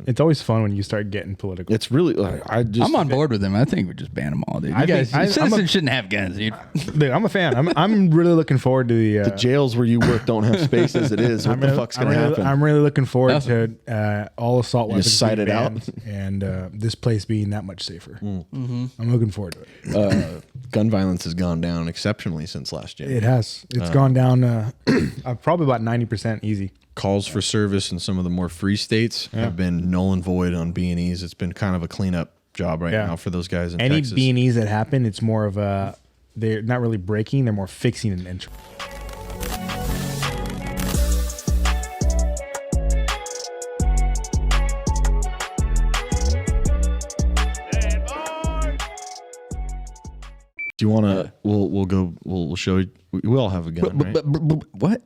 It's always fun when you start getting political. It's really like, I'm on board with them. I think we just ban them all, dude. You guys, citizens shouldn't have guns, dude. Dude, I'm a fan. I'm really looking forward to the jails where you work don't have space as it is. What the fuck's gonna happen? I'm really looking forward to all assault weapons just sight being it out. banned and this place being that much safer. I'm looking forward to it. Gun violence has gone down exceptionally since last year. It has. It's gone down probably about 90% easy. Calls for service in some of the more free states have been null and void on B&Es. It's been kind of a cleanup job right now for those guys in Texas. Any B&Es that happen, it's more of a, they're not really breaking, they're more fixing an entry. Do you want to? We'll show you. We all have a gun, right? What?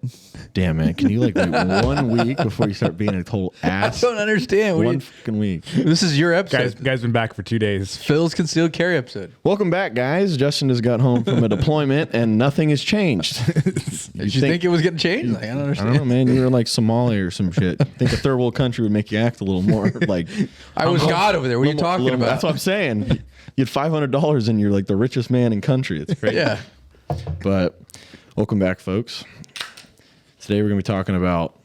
Damn, man! Can you like wait 1 week before you start being a total ass? I don't understand. One fucking week. This is your episode. Guys been back for 2 days. Phil's concealed carry episode. Welcome back, guys. Justin has got home from a deployment and nothing has changed. Did you think it was getting changed? Like, I don't understand. I don't know, man. You were like Somalia or some shit. I think a third world country would make you act a little more like. I was God over there. What are you talking about? That's what I'm saying. You had $500 and you're like the richest man in country. It's crazy. Yeah. But welcome back, folks. Today we're going to be talking about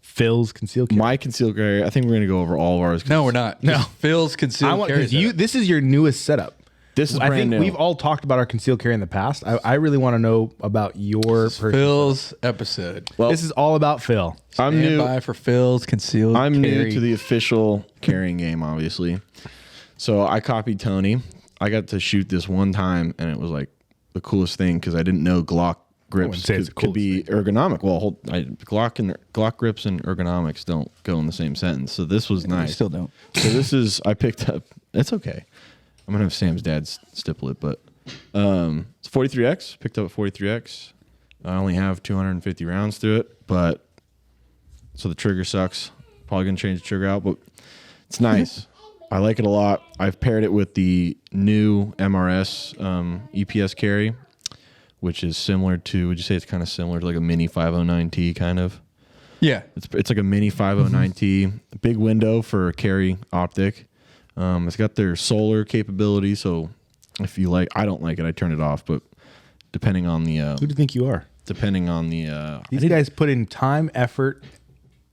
Phil's concealed carry. my concealed carry. I think we're going to go over all of ours. No, we're not. No. Phil's concealed carry. This is your newest setup. This is I brand think new. we've all talked about our concealed carry in the past. I really want to know about your Phil's episode. Well, this is all about Phil. I'm new. By for Phil's concealed I'm carry. new to the official carrying game, obviously. So I copied Tony. I got to shoot this one time, and it was like the coolest thing because I didn't know Glock grips could be ergonomic. Well, Glock grips and ergonomics don't go in the same sentence. So this was nice. Still don't. So this is I picked up. It's okay. I'm gonna have Sam's dad stipple it, but it's 43X. Picked up a 43X. I only have 250 rounds through it, but so the trigger sucks. Probably gonna change the trigger out, but it's nice. I like it a lot. I've paired it with the new MRS EPS carry, which is similar to. Would you say it's kind of similar to like a mini 509T kind of? Yeah. It's like a mini 509T. Big window for a carry optic. It's got their solar capability, so if you like, I don't like it, I turn it off. But depending on the Who do you think you are? depending on the These guys put in time, effort,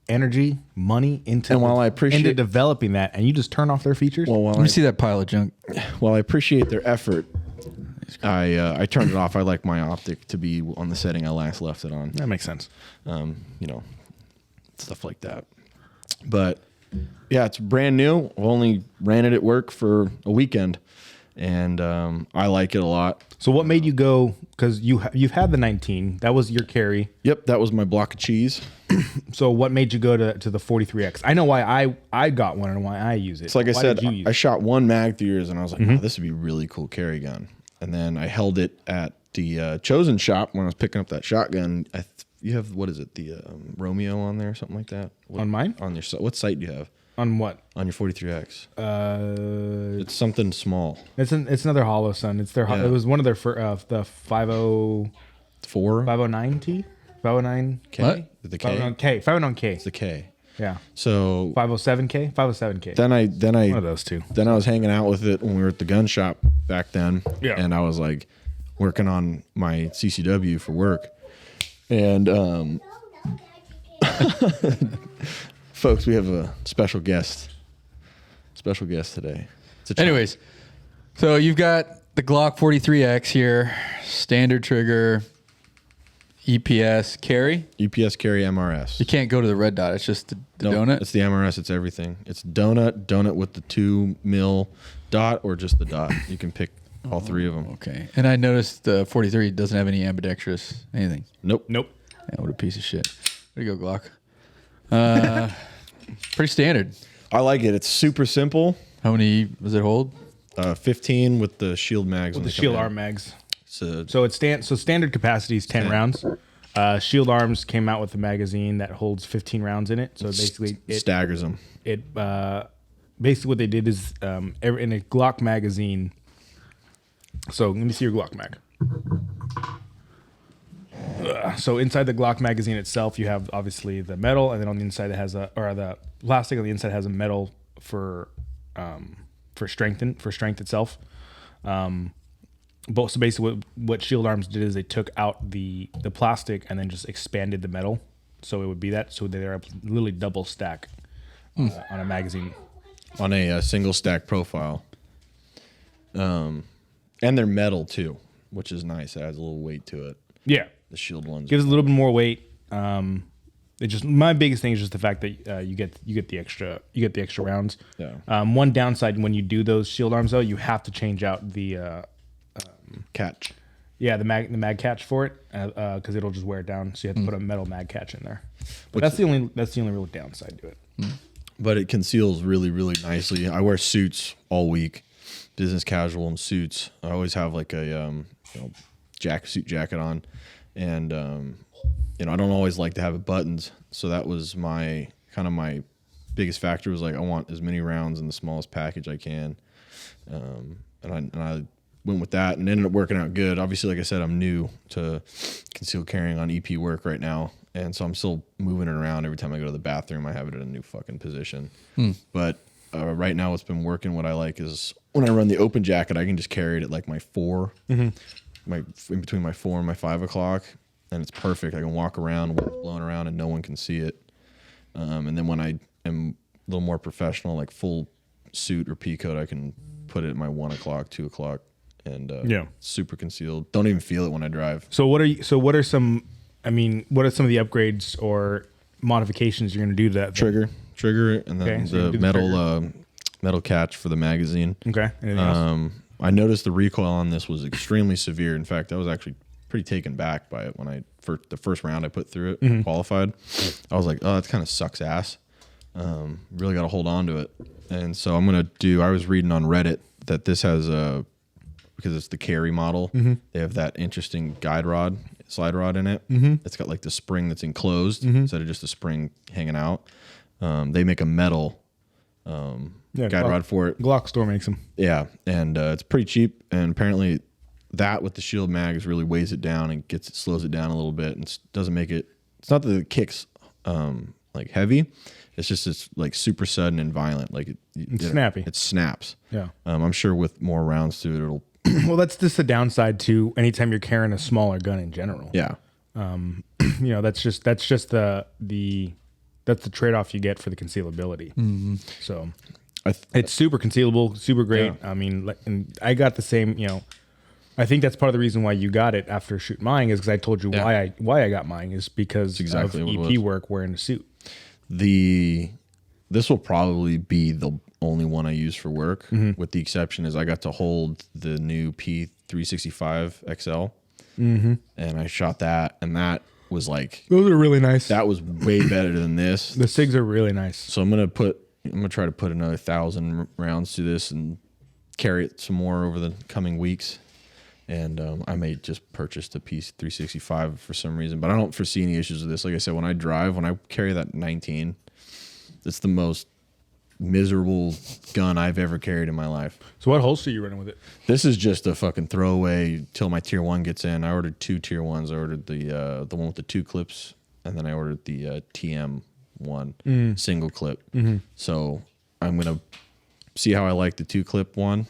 energy, money into And while I appreciate- into developing that, and you just turn off their features. well, Let me see that pile of junk. while I appreciate their effort, I turned it off. I like my optic to be on the setting I last left it on. That makes sense. You know, stuff like that. But yeah, it's brand new. I've only ran it at work for a weekend, and I like it a lot. So what made you go? Because you've had the 19. That was your carry. Yep, that was my block of cheese. So what made you go to the 43X? I know why I got one and why I use it. It's like I Why said, did you use I it? shot one mag through yours, and I was like, oh, this would be a really cool carry gun. And then I held it at the Chosen shop when I was picking up that shotgun. You have, what is it, the Romeo on there or something like that? On mine? On your what site do you have? On what? On your 43X. It's something small. It's another Holosun. It's their. Yeah. It was one of their the 50 4? 509T 509 K? What? Is it the K? 509K. It's the K. Yeah. So 507K 507K. then I One of those two. Then I was hanging out with it when we were at the gun shop back then. Yeah. And I was like working on my CCW for work. And folks, we have a special guest today. Anyways, so you've got the Glock 43X here, standard trigger, EPS carry. EPS carry MRS. You can't go to the red dot. It's just the donut. It's the MRS. It's everything. It's donut with the 2 mil dot, or just the dot. You can pick all three of them. Okay. And I noticed the 43 doesn't have any ambidextrous anything. Nope. Nope. Yeah, what a piece of shit. There you go, Glock. Pretty standard. I like it. It's super simple. How many does it hold? 15 with the shield mags. With when the they come shield in. arm mags. So So it's standard capacity is 10 rounds. Shield Arms came out with a magazine that holds 15 rounds in it. So basically, staggers them. Basically what they did is in a Glock magazine. So let me see your Glock mag. So inside the Glock magazine itself, you have obviously the metal, and then on the inside it has the plastic on the inside has a metal for strength itself. But so basically, what Shield Arms did is they took out the plastic and then just expanded the metal, so it would be that. So they're literally double stack on a magazine. On a single stack profile. And they're metal too, which is nice. It adds a little weight to it. Yeah, The Shield ones. gives a little bit more weight. It just my biggest thing is just the fact that you get the extra rounds. Yeah. One downside when you do those Shield Arms though, you have to change out the Catch. the mag catch for it because it'll just wear it down. So you have to put a metal mag catch in there. But that's the only real downside to it. But it conceals really, really nicely. I wear suits all week, business casual and suits. I always have like a suit jacket on, and I don't always like to have it buttons. So that was my biggest factor was like I want as many rounds in the smallest package I can, and I went with that and ended up working out good. Obviously, like I said, I'm new to concealed carrying on EP work right now. And so I'm still moving it around. Every time I go to the bathroom, I have it in a new fucking position. But right now what's been working, what I like is when I run the open jacket, I can just carry it at like my 4, in between my 4 and my 5 o'clock. And it's perfect. I can walk around, wind's blowing around, and no one can see it. And then when I am a little more professional, like full suit or pea coat, I can put it at my 1 o'clock, 2 o'clock. And super concealed. Don't even feel it when I drive. So what are some of the upgrades or modifications you're going to do to that? Trigger, and then so the metal catch for the magazine. Okay. Anything else? I noticed the recoil on this was extremely severe. In fact, I was actually pretty taken back by it when the first round I put through it qualified. I was like, oh, that kind of sucks ass. Really got to hold on to it. And so I was reading on Reddit that this has because it's the carry model. They have that interesting slide rod in it. It's got like the spring that's enclosed instead of just a spring hanging out. They make a metal guide rod for it. Glock store makes them. Yeah, and it's pretty cheap. And apparently, that with the Shield mags really weighs it down and slows it down a little bit, and doesn't make it. It's not that it kicks like heavy. It's just it's like super sudden and violent. Like it's snappy. It snaps. Yeah. I'm sure with more rounds to it, it'll. Well, that's just the downside to anytime you're carrying a smaller gun in general. Yeah. That's just the trade-off you get for the concealability. So it's super concealable, super great. Yeah. I mean, and I got the same. I think that's part of the reason why you got it after shooting mine is because I told you why I got mine is because exactly of EP work wearing a suit. This will probably be the only one I use for work, with the exception is I got to hold the new P365 XL, and I shot that, and that was like those are really nice. That was way better than this. The SIGs are really nice. So I'm gonna try to put another 1,000 rounds to this and carry it some more over the coming weeks. And I may just purchase the P365 for some reason, but I don't foresee any issues with this. Like I said, when I carry that 19, it's the most miserable gun I've ever carried in my life. So what holster are you running with it? This is just a fucking throwaway till my tier 1 gets in. I ordered 2 tier 1s. I ordered the one with the 2 clips, and then I ordered the TM1 single clip. So I'm gonna see how I like the 2 clip one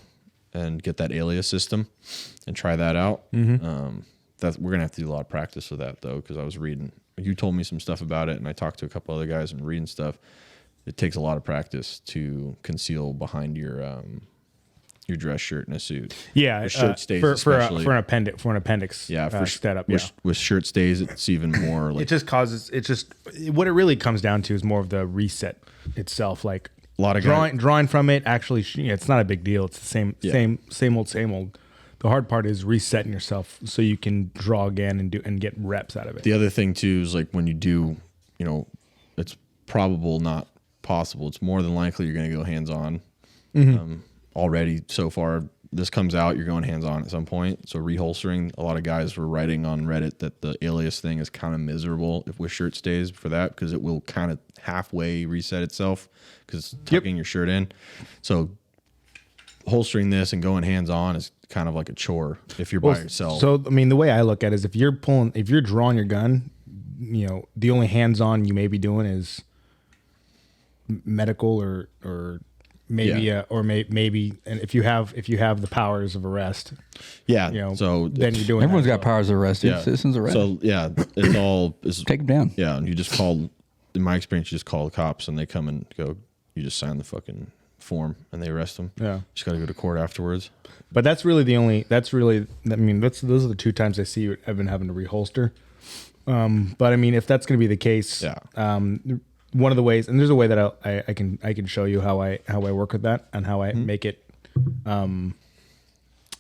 and get that alias system and try that out. We're gonna have to do a lot of practice with that though, because I was reading. You told me some stuff about it, and I talked to a couple other guys and reading stuff. It takes a lot of practice to conceal behind your dress shirt and a suit. Yeah, with shirt stays for an appendix. Yeah, setup. With shirt stays, it's even more like what it really comes down to is more of the reset itself. Like a lot of drawing from it. Actually, it's not a big deal. It's the same old. The hard part is resetting yourself so you can draw again and get reps out of it. The other thing too is like when you do, it's probable not possible. It's more than likely you're going to go hands-on. Already so far, this comes out, you're going hands-on at some point. So reholstering, a lot of guys were writing on Reddit that the alias thing is kind of miserable with shirt stays for that, because it will kind of halfway reset itself because it's tucking your shirt in. So holstering this and going hands on is kind of like a chore if you're by yourself. So I mean, the way I look at it is if you're drawing your gun, you know, the only hands-on you may be doing is medical or maybe maybe, and if you have the powers of arrest, yeah, you know, so then you're doing Everyone's that. got powers of arrest. yeah. Citizens arrest. So yeah, it's Take them down. yeah, and you just call. In my experience, you just call the cops and they come and go. You just sign the fucking form and they arrest them. Yeah. Just got to go to court afterwards. But that's really I mean, those are the two times I see I've been having to reholster. But I mean, if that's going to be the case, Yeah. One of the ways, and there's a way that I can show you how I work with that and how I make it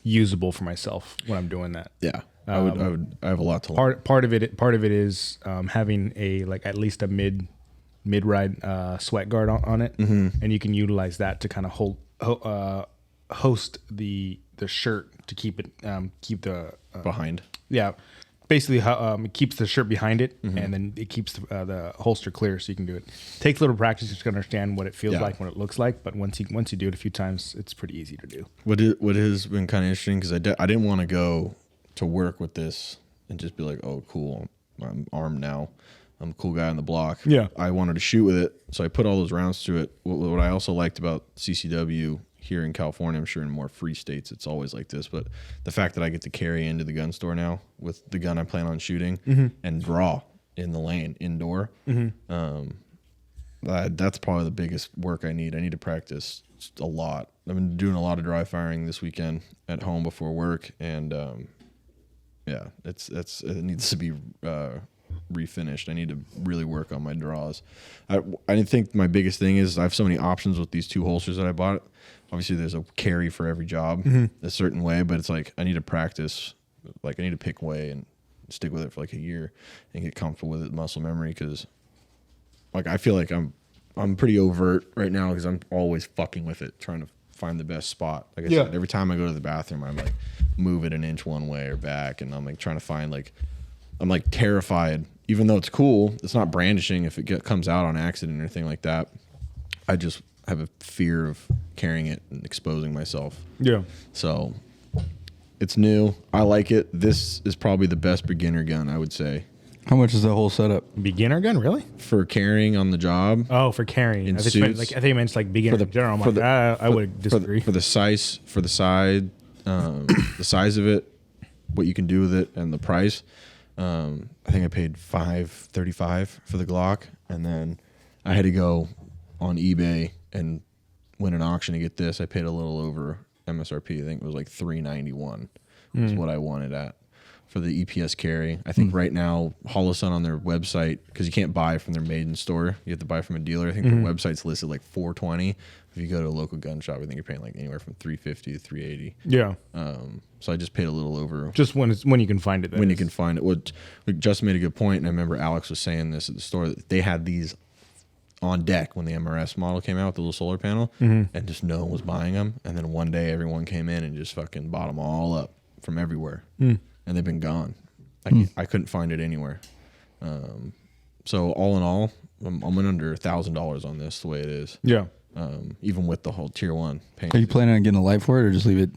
usable for myself when I'm doing that. Yeah, I have a lot to learn. Part of it is having at least a mid ride sweat guard on it, and you can utilize that to kind of host the shirt to keep the Behind. yeah. Basically, it keeps the shirt behind it, and then it keeps the holster clear, so you can do it. Takes a little practice just to understand what it feels like, what it looks like. But once you do it a few times, it's pretty easy to do. What has been kind of interesting because I didn't want to go to work with this and just be like, oh, cool, I'm armed now. I'm a cool guy on the block. Yeah. I wanted to shoot with it, so I put all those rounds through it. What I also liked about CCW here in California, I'm sure in more free states it's always like this, but the fact that I get to carry into the gun store now with the gun I plan on shooting and draw in the lane indoor, that's probably the biggest work I need. I need to practice a lot. I've been doing a lot of dry firing this weekend at home before work, and yeah, it needs to be refinished. I need to really work on my draws. I think my biggest thing is I have so many options with these two holsters that I bought. Obviously, there's a carry for every job a certain way, but it's like I need to practice. Like I need to pick way and stick with it for like a year and get comfortable with it, muscle memory. Because like I feel like I'm pretty overt right now because I'm always fucking with it, trying to find the best spot. Like I said, every time I go to the bathroom, I'm like move it an inch one way or back, and I'm like trying to find I'm like terrified. Even though it's cool, it's not brandishing if it comes out on accident or anything like that. I just have a fear of carrying it and exposing myself. Yeah. So it's new. I like it. This is probably the best beginner gun, I would say. How much is the whole setup? Beginner gun, really? For carrying on the job. Oh, for carrying. In I think suits. it meant like beginner in general. I'm like, I would disagree. For the size, the size of it, what you can do with it, and the price. I think I paid $535 for the Glock, and then I had to go on eBay and win an auction to get this. I paid a little over MSRP. I think it was like $391 is what I wanted at for the EPS carry. I think right now Holosun on their website, because you can't buy from their maiden store, you have to buy from a dealer. I think their website's listed like $420. If you go to a local gun shop, I think you're paying like anywhere from $350 to $380. Yeah. So I just paid a little over. Just when you can find it. When you can find it. What Justin made a good point, and I remember Alex was saying this at the store, that they had these on deck when the MRS model came out with the little solar panel, and just no one was buying them. And then one day everyone came in and just fucking bought them all up from everywhere, and they've been gone. I couldn't find it anywhere. So all in all, I'm under $1,000 on this the way it is. Yeah. Even with the whole tier 1 paint. Are you planning on getting a light for it, or just leave it?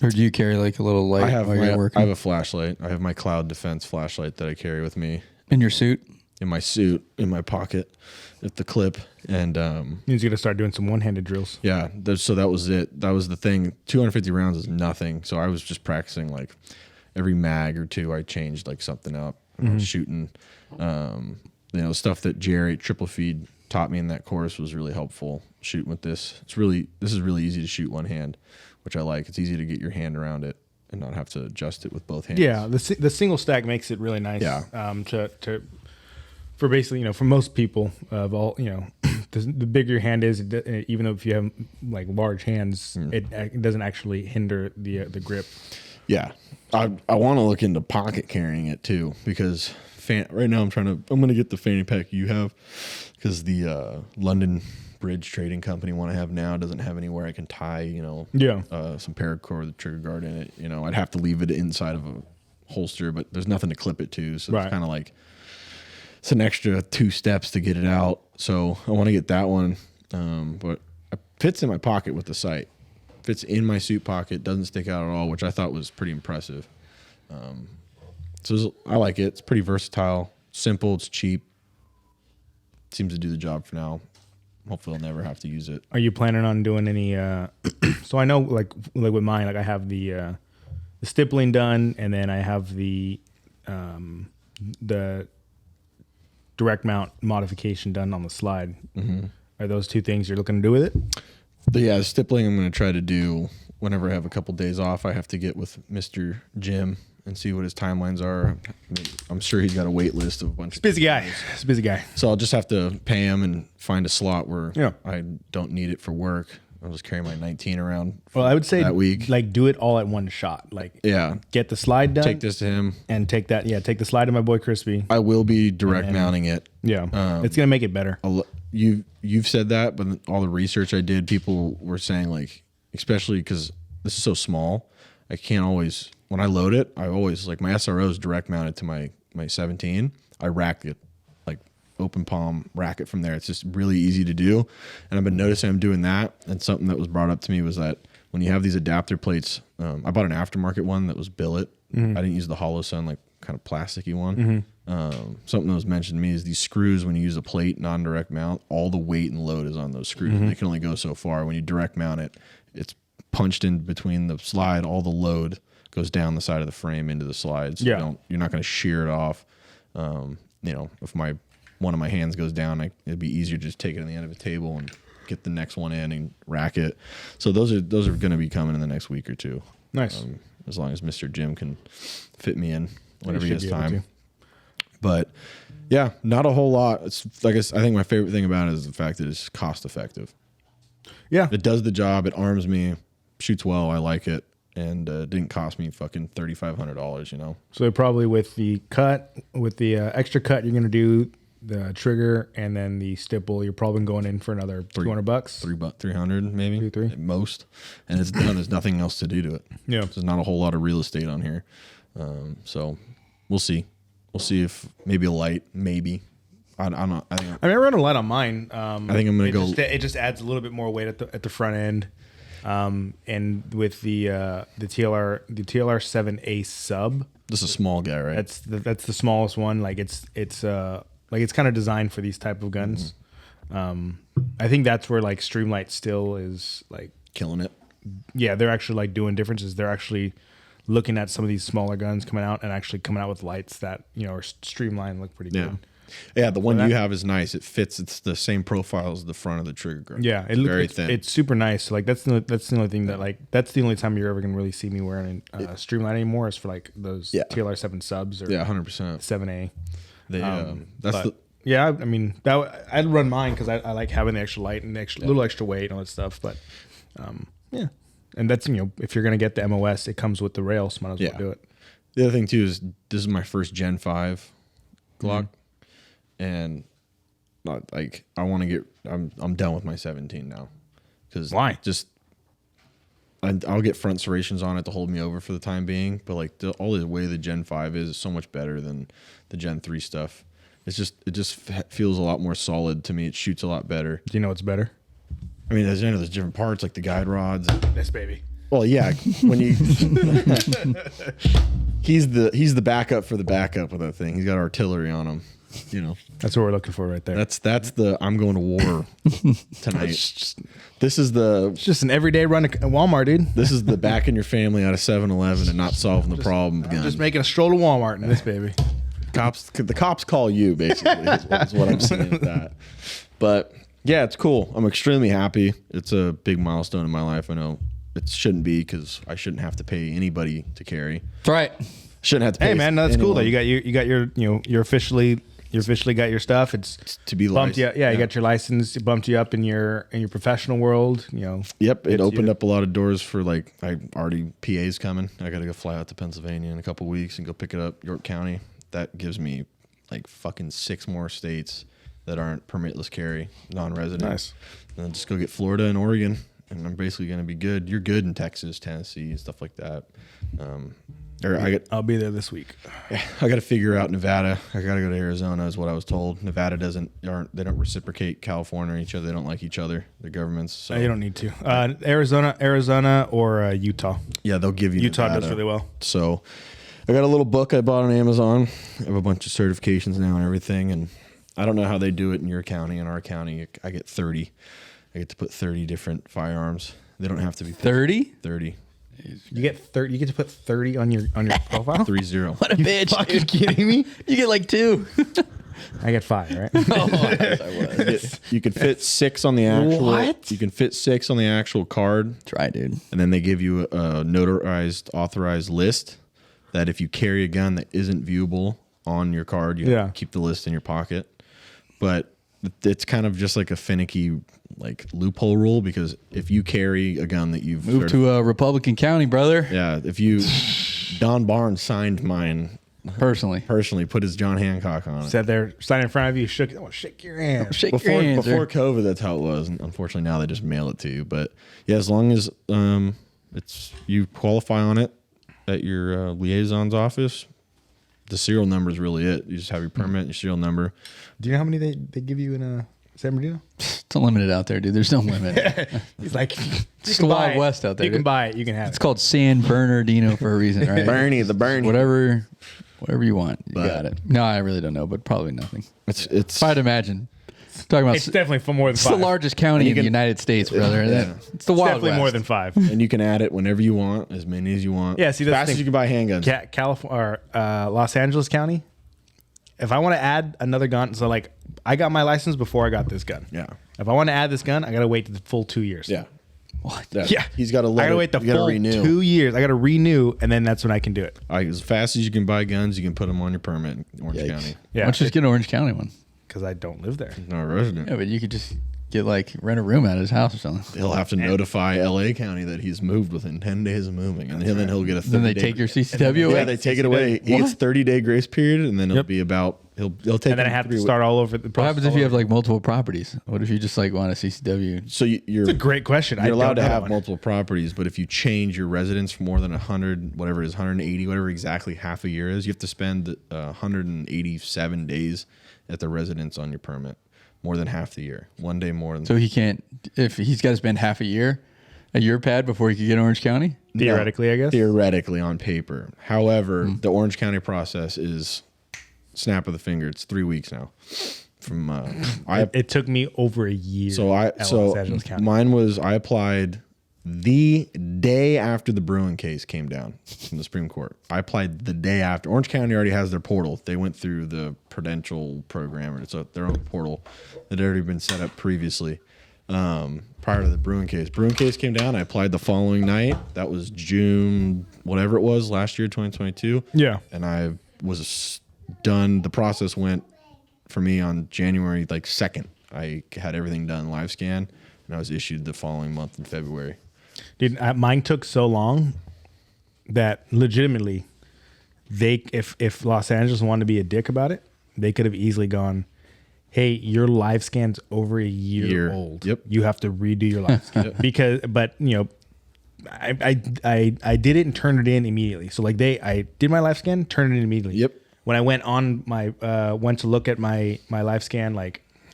Or do you carry like a little light while you're working? I have a flashlight. I have my Cloud Defense flashlight that I carry with me. In your suit? In my suit, in my pocket, at the clip. And He's going to start doing some one-handed drills. yeah, so that was it. That was the thing. 250 rounds is nothing. So I was just practicing like every mag or two. I changed like something up. I was shooting, stuff that Jerry Triple Feed taught me in that course was really helpful. Shooting with this, this is really easy to shoot one hand, which I like. It's easy to get your hand around it and not have to adjust it with both hands. Yeah, the single stack makes it really nice. Yeah. For basically, for most people of all, the bigger your hand is, even though if you have like large hands, it doesn't actually hinder the grip. Yeah, I want to look into pocket carrying it too, because right now I'm going to get the fanny pack you have, because the London Bridge Trading Company one I have now doesn't have anywhere I can tie, some paracord with a trigger guard in it. I'd have to leave it inside of a holster, but there's nothing to clip it to, so it's kind of like it's an extra 2 steps to get it out. So I want to get that one, but it fits in my pocket with the sight. fits in my suit pocket, doesn't stick out at all, which I thought was pretty impressive. I like it. It's pretty versatile, simple, it's cheap. Seems to do the job for now. Hopefully I'll never have to use it. Are you planning on doing any? So I know, like with mine, like I have the stippling done, and then I have the direct mount modification done on the slide. Mm-hmm. Are those two things you're looking to do with it? But yeah, the stippling I'm going to try to do whenever I have a couple days off. I have to get with Mr. Jim and see what his timelines are. I'm sure he's got a wait list of a bunch of Busy guy. He's a busy guy. So I'll just have to pay him and find a slot where Yeah. I don't need it for work. I'll just carry my 19 around. Well, I would say that week. like do it all at one shot. Like Yeah. get the slide done. Take this to him. and take that. Yeah, take the slide to my boy Crispy. I will be direct mounting it. Yeah, it's gonna make it better. You've said that, but all the research I did, people were saying like, especially because this is so small, I can't always, when I load it, I always, like my SRO is direct mounted to my 17. I rack it, like open palm, rack it from there. It's just really easy to do. And I've been noticing I'm doing that. And something that was brought up to me was that when you have these adapter plates, I bought an aftermarket one that was billet. I didn't use the Holosun, like kind of plasticky one. Something that was mentioned to me is these screws, when you use a plate non-direct mount, all the weight and load is on those screws. They can only go so far. When you direct mount it, it's punched in between the slide. All the load goes down the side of the frame into the slide. So you're not going to shear it off. If one of my hands goes down, it'd be easier to just take it on the end of a table and get the next one in and rack it. So those are going to be coming in the next week or two. Nice. As long as Mr. Jim can fit me in whenever he should has be able time. to. But yeah, not a whole lot. It's like I think my favorite thing about it is the fact that it's cost effective. Yeah, It does the job. It arms me, shoots well. I like it, and it didn't cost me fucking $3,500. You know. so probably with the extra cut, you're gonna do the trigger and then the stipple. You're probably going in for another $200. 300 maybe, 3. at most, and it's done. There's nothing else to do to it. Yeah. There's not a whole lot of real estate on here, so we'll see. We'll see if maybe a light, maybe. I don't know. I think I ran a light on mine. I think I'm gonna go. It just adds a little bit more weight at the front end, and with the TLR 7A sub. This is a small guy, right? That's the smallest one. Like it's kind of designed for these type of guns. I think that's where like Streamlight still is like killing it. Yeah, they're actually like doing differences. They're actually looking at some of these smaller guns coming out and actually coming out with lights that are streamlined, look pretty good. Yeah, the one you have is nice. It fits. It's the same profile as the front of the trigger grip. Yeah, very thin. It's super nice. Like that's the only thing that like that's the only time you're ever gonna really see me wearing a Streamline anymore is for like those TLR 7 subs or 100%. 7A. They I mean I'd run mine because I like having the extra light and the little extra weight and all that stuff. But yeah, and that's if you're gonna get the MOS, it comes with the rail, so might as well do it. The other thing too is this is my first Gen 5 Glock. And like I want to get I'm done with my 17 now, because why? Just I'll get front serrations on it to hold me over for the time being, but like all the way the Gen 5 is so much better than the Gen 3 stuff. It just feels a lot more solid to me. It shoots a lot better. Do you know what's better? I mean, there's different parts like the guide rods. This baby. Well, yeah, when you he's the backup for the backup with that thing. He's got artillery on him. That's what we're looking for right there. That's the I'm going to war tonight. This is it's just an everyday run at Walmart, dude. This is the backing your family out of 7-Eleven and not solving the problem gun. Just making a stroll to Walmart in this baby. The cops call you, basically, is what I'm seeing with that. But yeah, it's cool. I'm extremely happy. It's a big milestone in my life. I know it shouldn't be, because I shouldn't have to pay anybody to carry. That's right. Shouldn't have to pay. Hey man, no, that's anyone. cool though. You got your you're officially got your stuff. It's to be bumped licensed. you got your license. It bumped you up in your professional world. Yep, it opened up a lot of doors for like PA's coming. I got to go fly out to Pennsylvania in a couple weeks and go pick it up, York County. That gives me like fucking 6 more states that aren't permitless carry, non-resident. Nice. And then just go get Florida and Oregon, and I'm basically going to be good. You're good in Texas, Tennessee, stuff like that. Or I'll be there this week. I got to figure out Nevada. I got to go to Arizona is what I was told. Nevada they don't reciprocate California or each other. They don't like each other, the governments. So You don't need to. Arizona or Utah. yeah, they'll give you Utah Nevada. does really well. So I got a little book I bought on Amazon. I have a bunch of certifications now and everything. And I don't know how they do it in your county. In our county, I get 30. I get to put 30 different firearms. They don't have to be 30? 30. You get 30. You get to put 30 on your profile. 30. What a bitch. Fucking Dude. kidding me? You get like 2. I get 5, right? I was. You can fit 6 on the actual. What? You can fit 6 on the actual card. Try, dude. And then they give you a notarized, authorized list that if you carry a gun that isn't viewable on your card, you have to keep the list in your pocket. But it's kind of just like a finicky like loophole rule, because if you carry a gun that you've Move to a Republican county, brother. yeah, if you Don Barnes signed mine Personally. put his John Hancock on it. Sat there, standing in front of you, shook. Oh, shake your hand. Shake Before your hands, before sir. COVID, that's how it was. And unfortunately, now they just mail it to you. But yeah, as long as it's you qualify on it at your liaison's office, the serial number is really it. You just have your permit, your serial number. Do you know how many they give you in San Bernardino? It's unlimited out there, dude. There's no limit. He's like, It's the Wild West out there. You can dude. buy it. You can have It's it. called San Bernardino for a reason, right? Bernie. Whatever you want. You But- got it. No, I really don't know, but probably nothing. It's If I'd imagine. Talking about It's definitely for more than it's 5. the largest county in the United States, brother. It's the It's Wild definitely West. more than 5. and you can add it whenever you want, as many as you want. Yeah, see, that's the fast as thing. you can buy handguns. California or Los Angeles County. If I want to add another gun, so like I got my license before I got this gun. Yeah. If I want to add this gun, I gotta wait the full 2 years. Yeah. What? Yeah. He's got to I gotta wait the full renew. 2 years. I gotta renew, and then that's when I can do it. As fast as you can buy guns, you can put them on your permit in Orange Yikes. County. Why Yeah, don't you just get an Orange County one? because I don't live there. No resident. Yeah, but you could just get like rent a room at his house or something. He'll have to notify LA County that he's moved within 10 days of moving, and then he'll get a 30 Then they day take your CCW away. Yeah, they take it away. He gets 30-day grace period, and then it'll Yep. be about he'll take. And then I him have to 3 start all over. The What happens if you have like multiple properties? What if you just like want a CCW? So you're It's a great question. You're allowed to don't know have one. multiple properties, but if you change your residence for more than 100, whatever it is, 180, whatever exactly half a year is, you have to spend 187 days at the residence on your permit, more than half the year. 1 day more than. So he can't, if he's got to spend half a year at your pad before he could get Orange County? Theoretically, I guess. Theoretically on paper. However, Hmm. the Orange County process is snap of the finger. It's 3 weeks now. From It took me over a year. at Los Angeles County. mine was I applied the day after the Bruin case came down from the Supreme Court. I applied the day after. Orange County already has their portal. They went through the Prudential program, or it's their own portal that had already been set up previously prior to the Bruin case. Bruin case came down. I applied the following night. That was June, whatever it was, last year, 2022. Yeah. And I was done. The process went for me on January 2nd. I had everything done, live scan, and I was issued the following month in February. Dude, mine took so long that legitimately, if Los Angeles wanted to be a dick about it, they could have easily gone, "Hey, your live scan's over a year old. Yep. You have to redo your live scan." But I did it and turned it in immediately. So I did my live scan, turned it in immediately. Yep. When I went on went to look at my live scan,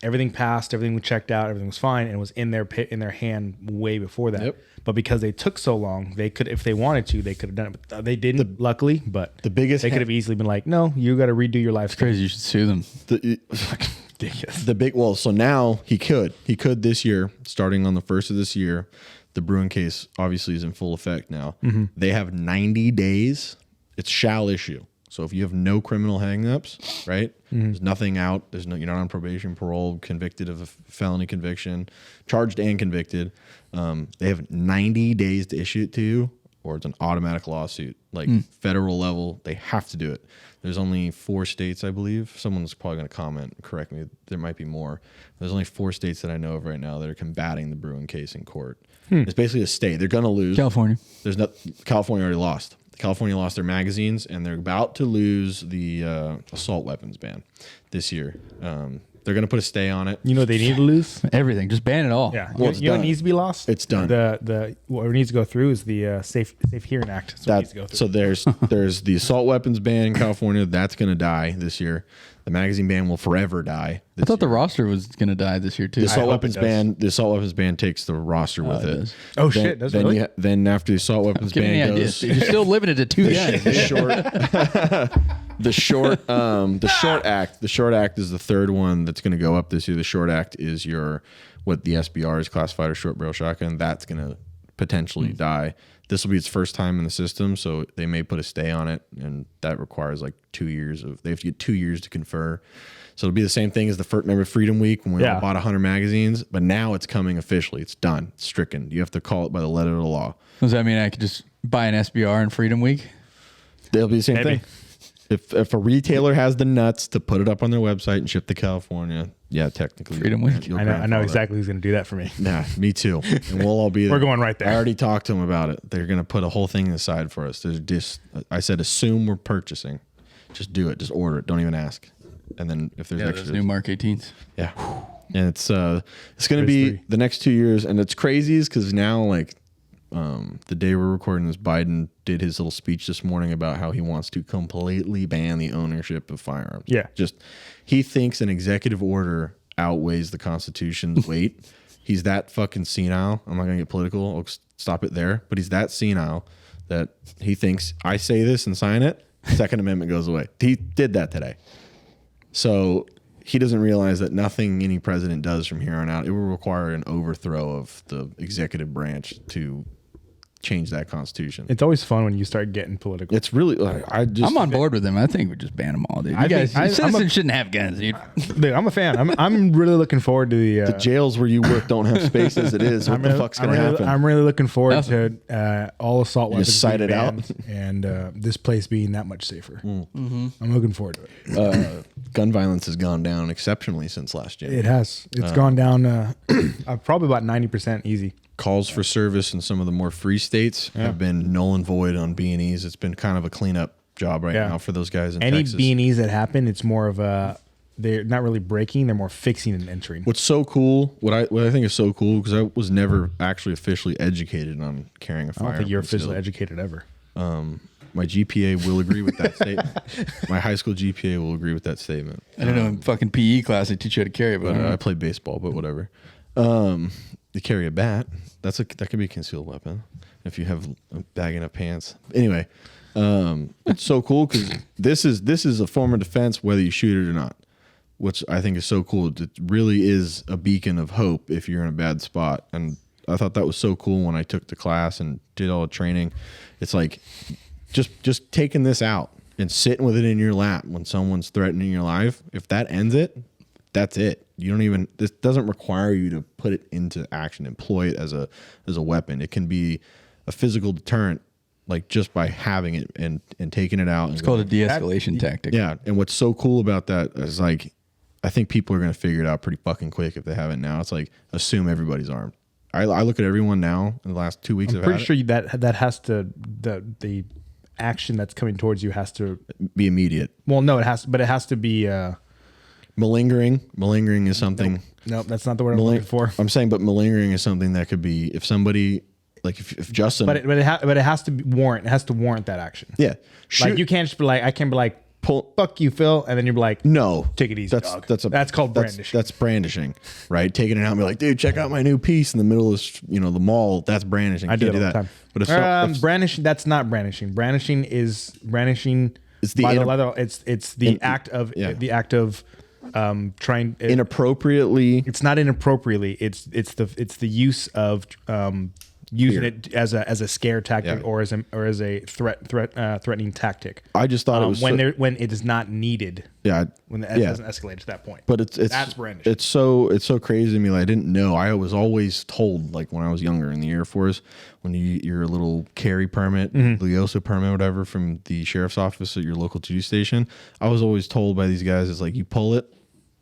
everything passed, everything was checked out, everything was fine, and it was in their hand way before that. Yep. But because they took so long, they could, if they wanted to, they could have done it. But they didn't, luckily. But the biggest they could have easily been like, "No, you got to redo your live scan." Crazy. You should sue them. Ridiculous. So now he could this year, starting on the 1st of this year. The Bruin case obviously is in full effect now. Mm-hmm. They have 90 days. It's shall issue. So if you have no criminal hangups, right? Mm-hmm. There's nothing out. You're not on probation, parole, convicted of a felony conviction, charged and convicted. They have 90 days to issue it to you, or it's an automatic lawsuit. Federal level, they have to do it. There's only 4 states, I believe. Someone's probably going to comment, correct me. There might be more. There's only 4 states that I know of right now that are combating the Bruin case in court. It's basically a state. They're going to lose. California. California already lost. California lost their magazines, and they're about to lose the assault weapons ban this year. They're going to put a stay on it. You know what they need to lose? Everything. Just ban it all. Yeah. Well, it's you know what done. needs to be lost? It's done. What needs to go through is the Safe Hearing Act. That's what needs to go through. So there's the assault weapons ban in California. That's going to die this year. The magazine ban will forever die. I thought the roster was going to die this year too. The assault hope it weapons does. ban. The assault weapons ban takes the roster with it it. does. Oh, shit, does it then really? then after the assault weapons Give me ban any idea. goes, You're still limited to 2 guns. the short act is the third one that's going to go up this year. The short act is what the SBR is classified as short barrel shotgun. That's going to potentially die. This will be its first time in the system, so they may put a stay on it, and that requires like 2 years they have to get 2 years to confer. So it'll be the same thing as the first, remember Freedom Week when we all bought 100 magazines, but now it's coming officially. It's done. It's stricken. You have to call it by the letter of the law. Does that mean I could just buy an SBR in Freedom Week? They'll be the same Maybe. thing. If a retailer has the nuts to put it up on their website and ship to California, yeah, technically. Freedom Week. you'll I know grandfather. exactly who's going to do that for me. Nah, me too. And we'll all be there. We're going right there. I already talked to them about it. They're going to put a whole thing aside for us. There's just, I said, assume we're purchasing. Just do it. Just order it. Don't even ask. And then if there's Yeah, extra, those new Mark 18s. yeah. And it's going to There's be 3. the next 2 years. And it's crazy is because now, like, the day we're recording this, Biden did his little speech this morning about how he wants to completely ban the ownership of firearms. Yeah. Just, he thinks an executive order outweighs the Constitution's weight. He's that fucking senile. I'm not going to get political. I'll stop it there. But he's that senile that he thinks, I say this and sign it, Second Amendment goes away. He did that today. So he doesn't realize that nothing any president does from here on out, it will require an overthrow of the executive branch to change that constitution. It's always fun when you start getting political. It's really, like, I'm on board with them. I think we just ban them all, dude. You I think- guys, I'm citizens shouldn't have guns, dude. Dude, I'm a fan. I'm really looking forward to the jails where you work don't have space as it is. What the fuck's going to happen? I'm really looking forward Nothing. to all assault weapons just cite being it out? banned and this place being that much safer. Mm-hmm. I'm looking forward to it. Gun violence has gone down exceptionally since last year. It has. It's gone down probably about 90% easy. Calls for service in some of the more free states have been null and void on B&Es. It's been kind of a cleanup job right Yeah. now for those guys in Any Texas. B&Es that happen, it's more of they're not really breaking, they're more fixing and entering. What's so cool, what I think is so cool, because I was never actually officially educated on carrying a I firearm. don't think you're concealed. officially educated ever. My GPA will agree with that statement. My high school GPA will agree with that statement. I don't know. In fucking PE class, they teach you how to carry it, but I played baseball, but whatever. You carry a bat. That could be a concealed weapon if you have a bag enough pants. Anyway, it's so cool because this is a form of defense whether you shoot it or not, which I think is so cool. It really is a beacon of hope if you're in a bad spot. And I thought that was so cool when I took the class and did all the training. It's like just taking this out and sitting with it in your lap when someone's threatening your life. If that ends it, that's it. You don't even, this doesn't require you to put it into action, employ it as a weapon. It can be a physical deterrent, like just by having it and taking it out. it's called a de-escalation tactic. Yeah. And what's so cool about that is, like, I think people are going to figure it out pretty fucking quick if they haven't now. It's like, assume everybody's armed. I look at everyone now in the last 2 weeks. I'm pretty sure that has to, the action that's coming towards you has to, be immediate. well, no, it has to be, Malingering is something. no, that's not the word I'm looking for. I'm saying, but malingering is something that could be if somebody, like if Justin, But it has to be warrant. It has to warrant that action. yeah, Like you can't just be like, I can't be like, fuck you, Phil, and then you're like, no, take it easy, dog. That's called brandishing. That's brandishing, right? Taking it out and be like, dude, check out my new piece in the middle of the mall. That's brandishing. I do Can't it do all that. the time. But if brandishing, that's not brandishing. Brandishing is brandishing. It's the by the inap- letter. It's the act of trying. inappropriately, It's not inappropriately. It's the use of using it as a scare tactic Yeah. or as a threatening tactic. I just thought it was when so- when it is not needed. yeah, When it hasn't escalated to that point. But it's that's brandishing. It's so crazy to me. Like, I didn't know. I was always told, like when I was younger in the Air Force, when your little carry permit, LEOSA permit, whatever, from the sheriff's office at your local duty station, I was always told by these guys, it's like, you pull it,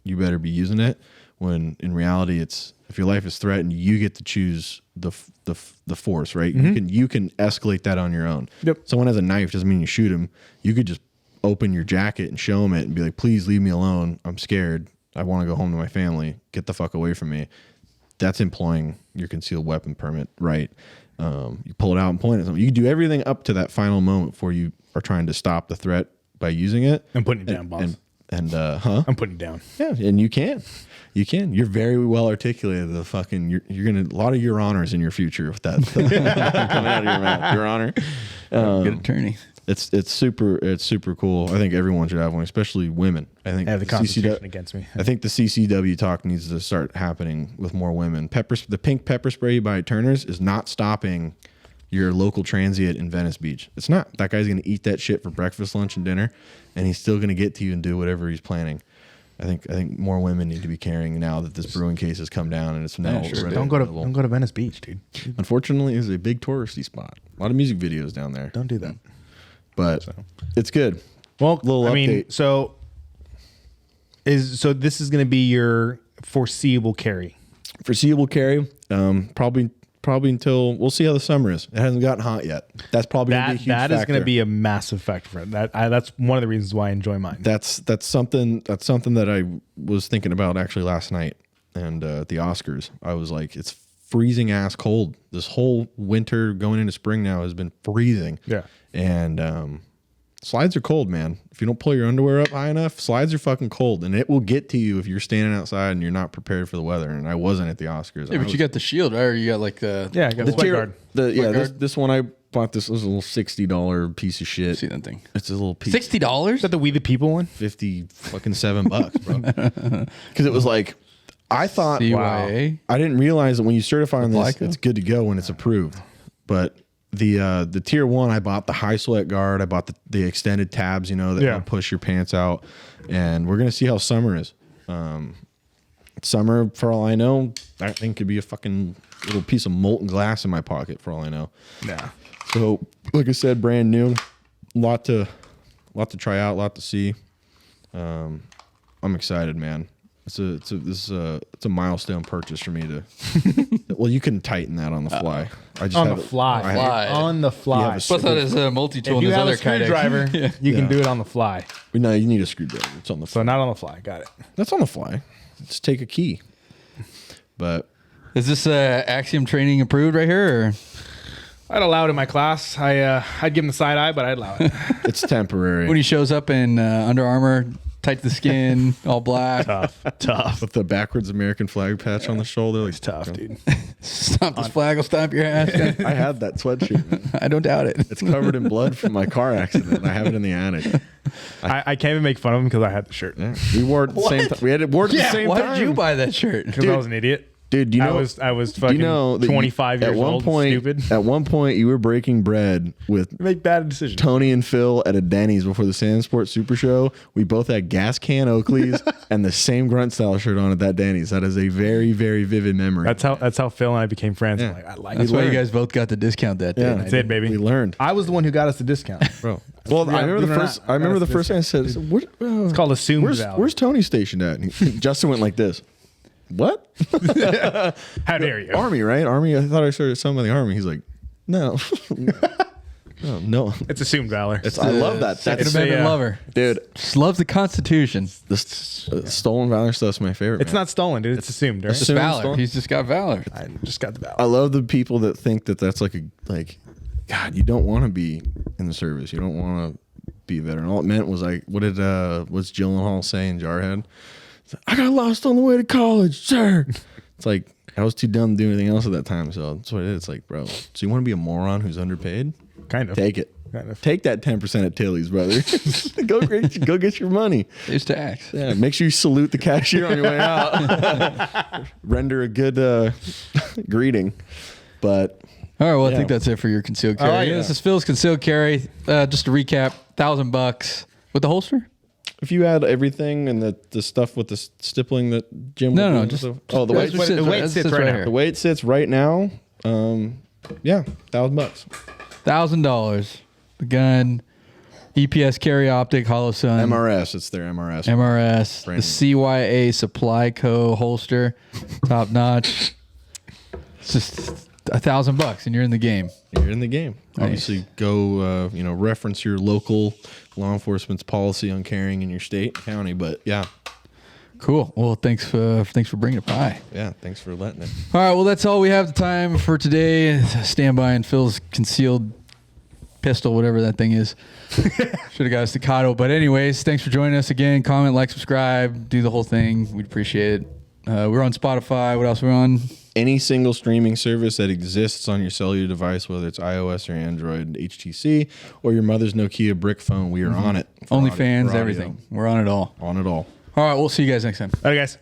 you better be using it. When in reality, it's, if your life is threatened, you get to choose the force, right? You can escalate that on your own. Yep. Someone has a knife doesn't mean you shoot him. You could just open your jacket and show them it and be like, please leave me alone. I'm scared. I want to go home to my family. Get the fuck away from me. That's employing your concealed weapon permit, right? You pull it out and point at something. You can do everything up to that final moment before you are trying to stop the threat by using it. I'm putting it down, boss. I'm putting it down. Yeah, and you can. You're very well articulated. The fucking you're gonna a lot of your honors in your future with that coming out of your mouth. Your honor. Good attorney. It's super cool. I think everyone should have one, especially women. I think I have the Constitution against me. I think the CCW talk needs to start happening with more women. The pink pepper spray by Turner's is not stopping your local transient in Venice Beach. It's not. That guy's going to eat that shit for breakfast, lunch, and dinner, and he's still going to get to you and do whatever he's planning. I think more women need to be carrying now that this brewing case has come down and it's now. Don't go to Venice Beach, dude. Unfortunately, it's a big touristy spot. A lot of music videos down there. Don't do that. But it's good. Well, Little I mean, update. so this is going to be your foreseeable carry. Foreseeable carry. Probably until we'll see how the summer is. It hasn't gotten hot yet. That's probably gonna be a huge That is factor. going to be a massive factor for it. That's one of the reasons why I enjoy mine. That's something that I was thinking about actually last night and at the Oscars. I was like, it's freezing ass cold. This whole winter going into spring now has been freezing. Yeah. And slides are cold, man. If you don't pull your underwear up high enough, slides are fucking cold, and it will get to you if you're standing outside and you're not prepared for the weather. And I wasn't at the Oscars. Yeah, but you got the shield, right? Or you got like the I got the sweat guard. This one I bought. This was a little $60 piece of shit. see that thing. It's a little piece. $60. Is that the We the People one? 50 fucking $7, bro. Because it was like, I thought, CYA? I didn't realize that when you certify on this, Glyco? it's good to go when it's approved. But the tier 1, I bought the high sweat guard. I bought the extended tabs, that will push your pants out. And we're gonna see how summer is. Summer, for all I know, that thing could be a fucking little piece of molten glass in my pocket, for all I know. Yeah. So, like I said, brand new, lot to try out, lot to see. I'm excited, man. It's a milestone purchase for me to. Well, you can tighten that on the fly. I just On have the it- fly. I have- On the fly. You have a Plus that is a multi-tool If in you this have other a screwdriver, Kydex. you can Yeah. do it on the fly. No, you need a screwdriver. It's on the So fly. not on the fly. Got it. That's on the fly. Just take a key. But Is this Axiom training approved right here? Or? I'd allow it in my class. I'd give him the side eye, but I'd allow it. it's temporary. When he shows up in Under Armour, tight to the skin, all black. Tough. With the backwards American flag patch on the shoulder. Like, Tough, dude. Stomp this flag will stomp your ass. I had that sweatshirt, man. I don't doubt it. It's covered in blood from my car accident. I have it in the attic. I can't even make fun of him because I had the shirt. Yeah. We wore it at the same time. We had it wore it at the same Why time. did you buy that shirt? Because I was an idiot. Dude, you know, I was fucking that 25 years at one old. point, Stupid. At one point, you were breaking bread with Make bad decisions. Tony and Phil at a Denny's before the Sandsport Super Show. We both had gas can Oakleys and the same grunt style shirt on at that Denny's. That is a very, very vivid memory. That's how Phil and I became friends. Yeah. I'm like, I like That's it. why you learned. guys both got the discount that day. Yeah. That's it, baby. We learned, I was the one who got us the discount. bro. Well, I remember the believe it or first. not, I remember that's the first thing I said. It's called assumed value. Where's Tony stationed at? And Justin went like this. What? How dare you? Army, right? Army. I thought I started some of the Army. He's like, no, no. It's assumed valor. I love that. Second That's Amendment a, lover. dude. Just loves the Constitution. The stolen valor stuff's my favorite. It's man. not stolen, dude. It's assumed. Right? Just Assumed valor. stolen. He's just got valor. I just got the valor. I love the people that think that that's like God, you don't want to be in the service. You don't want to be a veteran. All it meant was like, what's Gyllenhaal say in Jarhead? It's like, I got lost on the way to college, sir. It's like, I was too dumb to do anything else at that time. So that's what it is. It's like, bro, so you want to be a moron who's underpaid? Kind of. Take it. Kind of. Take that 10% at Tilly's, brother. go get your money. It's tax. Yeah, make sure you salute the cashier on your way out. Render a good greeting. But All right, well, I Yeah. think that's it for your concealed carry. right, This is Phil's concealed carry. Just to recap, $1,000 with the holster. if you add everything and the stuff with the stippling that Jim No, was no, doing, just- oh, the just- weight, just- the weight just- sits just right now. here. the way it sits right now, yeah, $1,000. $1,000. The gun, EPS carry optic, Hollow Sun, MRS, it's their MRS. MRS, Brand the CYA Supply Co. holster, top notch. It's just $1,000 and you're in the game. You're in the game. Nice. Obviously, go reference your local law enforcement's policy on carrying in your state, county. But yeah, Cool. Well, thanks for bringing it by. Yeah, thanks for letting it. All right. Well, that's all we have the time for today. Stand by and Phil's concealed pistol, whatever that thing is. Should have got a staccato. But anyways, thanks for joining us again. Comment, like, subscribe, do the whole thing. We'd appreciate it. We're on Spotify. What else are we on? Any single streaming service that exists on your cellular device, whether it's iOS or Android, HTC, or your mother's Nokia brick phone, we are on it. OnlyFans, everything. We're on it all. On it all. All right. We'll see you guys next time. All right, guys.